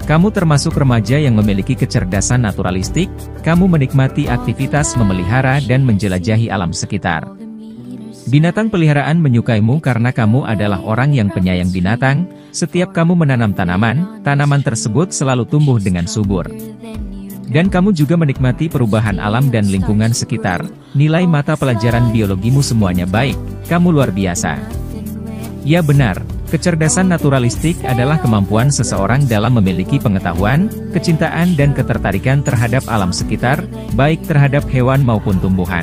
Kamu termasuk remaja yang memiliki kecerdasan naturalistik, kamu menikmati aktivitas memelihara dan menjelajahi alam sekitar. Binatang peliharaan menyukaimu karena kamu adalah orang yang penyayang binatang, setiap kamu menanam tanaman, tanaman tersebut selalu tumbuh dengan subur. Dan kamu juga menikmati perubahan alam dan lingkungan sekitar, nilai mata pelajaran biologimu semuanya baik, kamu luar biasa. Ya benar. Kecerdasan naturalistik adalah kemampuan seseorang dalam memiliki pengetahuan, kecintaan dan ketertarikan terhadap alam sekitar, baik terhadap hewan maupun tumbuhan.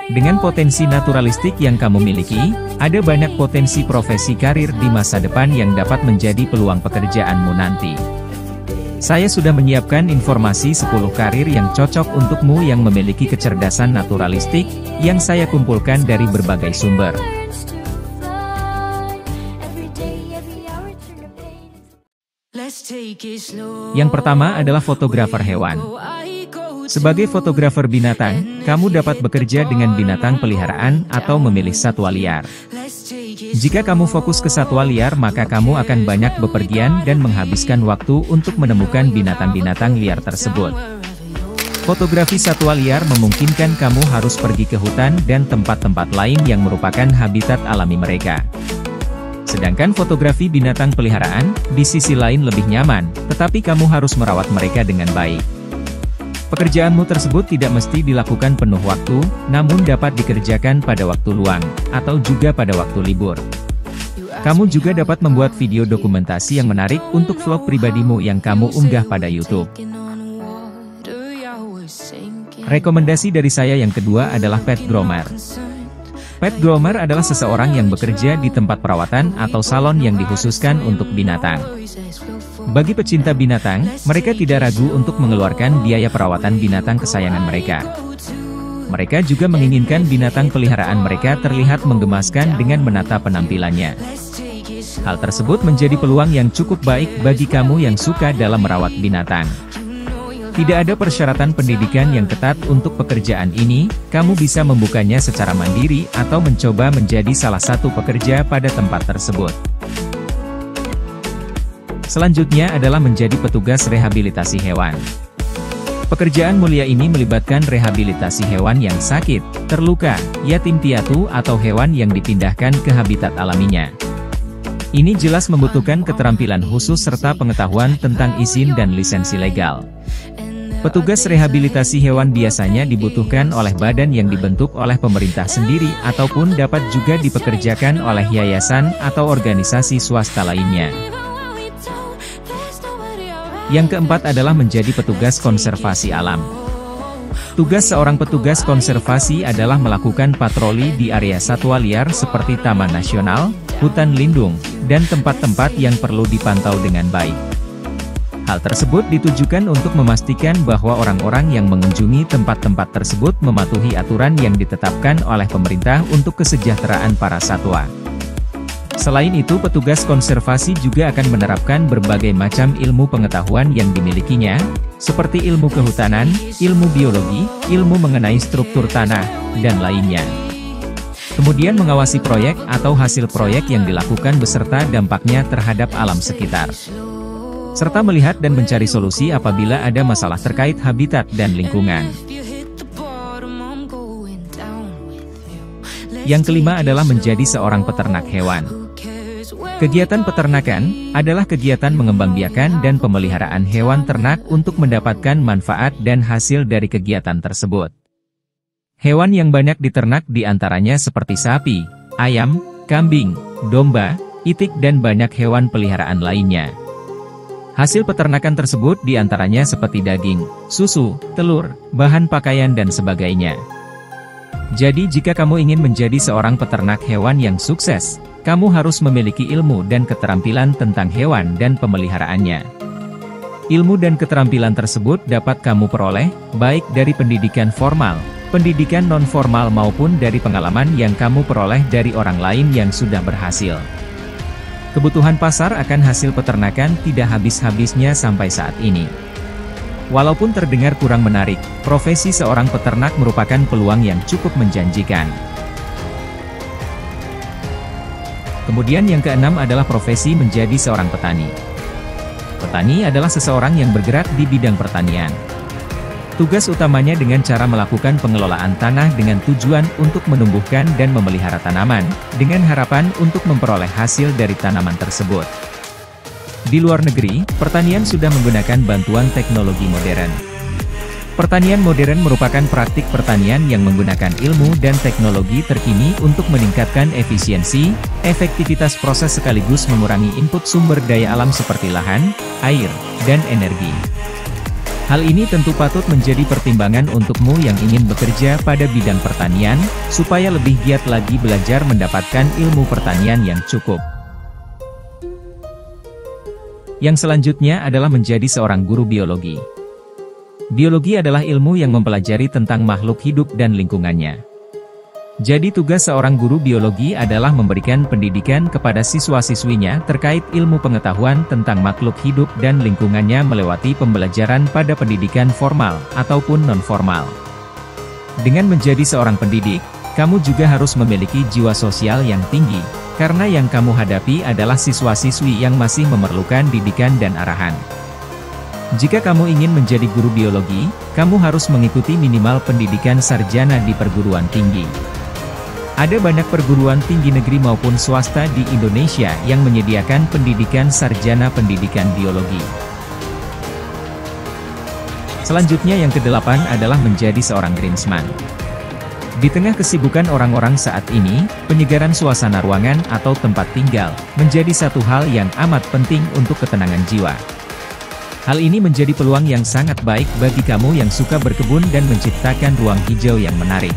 Dengan potensi naturalistik yang kamu miliki, ada banyak potensi profesi karir di masa depan yang dapat menjadi peluang pekerjaanmu nanti. Saya sudah menyiapkan informasi 10 karir yang cocok untukmu yang memiliki kecerdasan naturalistik, yang saya kumpulkan dari berbagai sumber. Yang pertama adalah fotografer hewan. Sebagai fotografer binatang, kamu dapat bekerja dengan binatang peliharaan atau memilih satwa liar. Jika kamu fokus ke satwa liar, maka kamu akan banyak bepergian dan menghabiskan waktu untuk menemukan binatang-binatang liar tersebut. Fotografi satwa liar memungkinkan kamu harus pergi ke hutan dan tempat-tempat lain yang merupakan habitat alami mereka. Sedangkan fotografi binatang peliharaan, di sisi lain lebih nyaman, tetapi kamu harus merawat mereka dengan baik. Pekerjaanmu tersebut tidak mesti dilakukan penuh waktu, namun dapat dikerjakan pada waktu luang, atau juga pada waktu libur. Kamu juga dapat membuat video dokumentasi yang menarik untuk vlog pribadimu yang kamu unggah pada YouTube. Rekomendasi dari saya yang kedua adalah pet groomer. Pet groomer adalah seseorang yang bekerja di tempat perawatan atau salon yang dikhususkan untuk binatang. Bagi pecinta binatang, mereka tidak ragu untuk mengeluarkan biaya perawatan binatang kesayangan mereka. Mereka juga menginginkan binatang peliharaan mereka terlihat menggemaskan dengan menata penampilannya. Hal tersebut menjadi peluang yang cukup baik bagi kamu yang suka dalam merawat binatang. Tidak ada persyaratan pendidikan yang ketat untuk pekerjaan ini, kamu bisa membukanya secara mandiri atau mencoba menjadi salah satu pekerja pada tempat tersebut. Selanjutnya adalah menjadi petugas rehabilitasi hewan. Pekerjaan mulia ini melibatkan rehabilitasi hewan yang sakit, terluka, yatim piatu atau hewan yang dipindahkan ke habitat alaminya. Ini jelas membutuhkan keterampilan khusus serta pengetahuan tentang izin dan lisensi legal. Petugas rehabilitasi hewan biasanya dibutuhkan oleh badan yang dibentuk oleh pemerintah sendiri ataupun dapat juga dipekerjakan oleh yayasan atau organisasi swasta lainnya. Yang keempat adalah menjadi petugas konservasi alam. Tugas seorang petugas konservasi adalah melakukan patroli di area satwa liar seperti taman nasional, hutan lindung, dan tempat-tempat yang perlu dipantau dengan baik. Hal tersebut ditujukan untuk memastikan bahwa orang-orang yang mengunjungi tempat-tempat tersebut mematuhi aturan yang ditetapkan oleh pemerintah untuk kesejahteraan para satwa. Selain itu, petugas konservasi juga akan menerapkan berbagai macam ilmu pengetahuan yang dimilikinya, seperti ilmu kehutanan, ilmu biologi, ilmu mengenai struktur tanah, dan lainnya. Kemudian mengawasi proyek atau hasil proyek yang dilakukan beserta dampaknya terhadap alam sekitar. Serta melihat dan mencari solusi apabila ada masalah terkait habitat dan lingkungan. Yang kelima adalah menjadi seorang peternak hewan. Kegiatan peternakan adalah kegiatan mengembangbiakan dan pemeliharaan hewan ternak untuk mendapatkan manfaat dan hasil dari kegiatan tersebut. Hewan yang banyak diternak diantaranya seperti sapi, ayam, kambing, domba, itik dan banyak hewan peliharaan lainnya. Hasil peternakan tersebut diantaranya seperti daging, susu, telur, bahan pakaian dan sebagainya. Jadi jika kamu ingin menjadi seorang peternak hewan yang sukses, kamu harus memiliki ilmu dan keterampilan tentang hewan dan pemeliharaannya. Ilmu dan keterampilan tersebut dapat kamu peroleh, baik dari pendidikan formal, pendidikan non-formal maupun dari pengalaman yang kamu peroleh dari orang lain yang sudah berhasil. Kebutuhan pasar akan hasil peternakan tidak habis-habisnya sampai saat ini. Walaupun terdengar kurang menarik, profesi seorang peternak merupakan peluang yang cukup menjanjikan. Kemudian yang keenam adalah profesi menjadi seorang petani. Petani adalah seseorang yang bergerak di bidang pertanian. Tugas utamanya dengan cara melakukan pengelolaan tanah dengan tujuan untuk menumbuhkan dan memelihara tanaman, dengan harapan untuk memperoleh hasil dari tanaman tersebut. Di luar negeri, pertanian sudah menggunakan bantuan teknologi modern. Pertanian modern merupakan praktik pertanian yang menggunakan ilmu dan teknologi terkini untuk meningkatkan efisiensi, efektivitas proses sekaligus mengurangi input sumber daya alam seperti lahan, air, dan energi. Hal ini tentu patut menjadi pertimbangan untukmu yang ingin bekerja pada bidang pertanian, supaya lebih giat lagi belajar mendapatkan ilmu pertanian yang cukup. Yang selanjutnya adalah menjadi seorang guru biologi. Biologi adalah ilmu yang mempelajari tentang makhluk hidup dan lingkungannya. Jadi tugas seorang guru biologi adalah memberikan pendidikan kepada siswa-siswinya terkait ilmu pengetahuan tentang makhluk hidup dan lingkungannya melewati pembelajaran pada pendidikan formal ataupun non-formal. Dengan menjadi seorang pendidik, kamu juga harus memiliki jiwa sosial yang tinggi, karena yang kamu hadapi adalah siswa-siswi yang masih memerlukan didikan dan arahan. Jika kamu ingin menjadi guru biologi, kamu harus mengikuti minimal pendidikan sarjana di perguruan tinggi. Ada banyak perguruan tinggi negeri maupun swasta di Indonesia yang menyediakan pendidikan sarjana pendidikan biologi. Selanjutnya yang kedelapan adalah menjadi seorang greensman. Di tengah kesibukan orang-orang saat ini, penyegaran suasana ruangan atau tempat tinggal menjadi satu hal yang amat penting untuk ketenangan jiwa. Hal ini menjadi peluang yang sangat baik bagi kamu yang suka berkebun dan menciptakan ruang hijau yang menarik.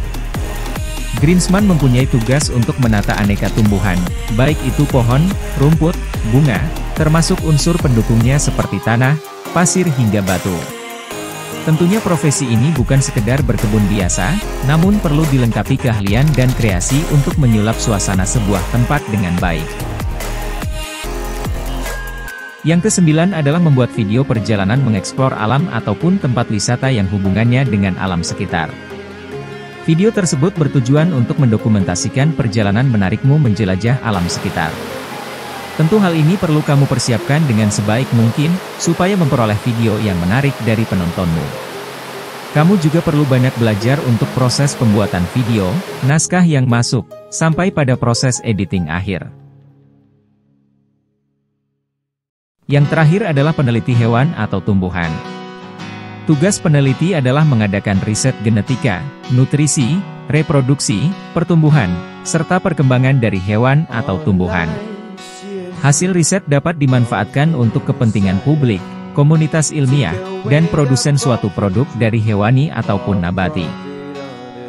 Greensman mempunyai tugas untuk menata aneka tumbuhan, baik itu pohon, rumput, bunga, termasuk unsur pendukungnya seperti tanah, pasir hingga batu. Tentunya profesi ini bukan sekedar berkebun biasa, namun perlu dilengkapi keahlian dan kreasi untuk menyulap suasana sebuah tempat dengan baik. Yang kesembilan adalah membuat video perjalanan mengeksplor alam ataupun tempat wisata yang hubungannya dengan alam sekitar. Video tersebut bertujuan untuk mendokumentasikan perjalanan menarikmu menjelajah alam sekitar. Tentu hal ini perlu kamu persiapkan dengan sebaik mungkin, supaya memperoleh video yang menarik dari penontonmu. Kamu juga perlu banyak belajar untuk proses pembuatan video, naskah yang masuk, sampai pada proses editing akhir. Yang terakhir adalah peneliti hewan atau tumbuhan. Tugas peneliti adalah mengadakan riset genetika, nutrisi, reproduksi, pertumbuhan, serta perkembangan dari hewan atau tumbuhan. Hasil riset dapat dimanfaatkan untuk kepentingan publik, komunitas ilmiah, dan produsen suatu produk dari hewani ataupun nabati.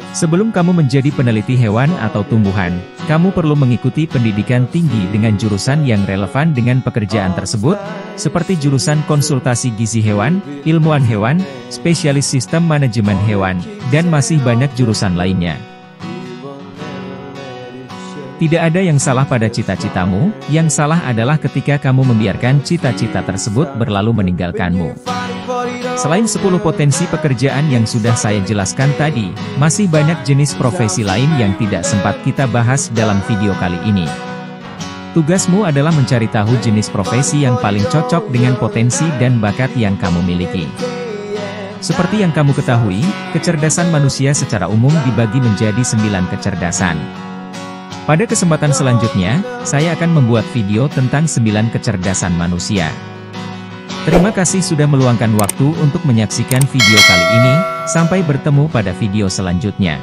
Sebelum kamu menjadi peneliti hewan atau tumbuhan, kamu perlu mengikuti pendidikan tinggi dengan jurusan yang relevan dengan pekerjaan tersebut, seperti jurusan konsultasi gizi hewan, ilmuwan hewan, spesialis sistem manajemen hewan, dan masih banyak jurusan lainnya. Tidak ada yang salah pada cita-citamu, yang salah adalah ketika kamu membiarkan cita-cita tersebut berlalu meninggalkanmu. Selain 10 potensi pekerjaan yang sudah saya jelaskan tadi, masih banyak jenis profesi lain yang tidak sempat kita bahas dalam video kali ini. Tugasmu adalah mencari tahu jenis profesi yang paling cocok dengan potensi dan bakat yang kamu miliki. Seperti yang kamu ketahui, kecerdasan manusia secara umum dibagi menjadi 9 kecerdasan. Pada kesempatan selanjutnya, saya akan membuat video tentang 9 kecerdasan manusia. Terima kasih sudah meluangkan waktu untuk menyaksikan video kali ini, sampai bertemu pada video selanjutnya.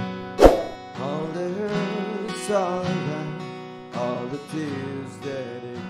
All the hurts, all the tears that it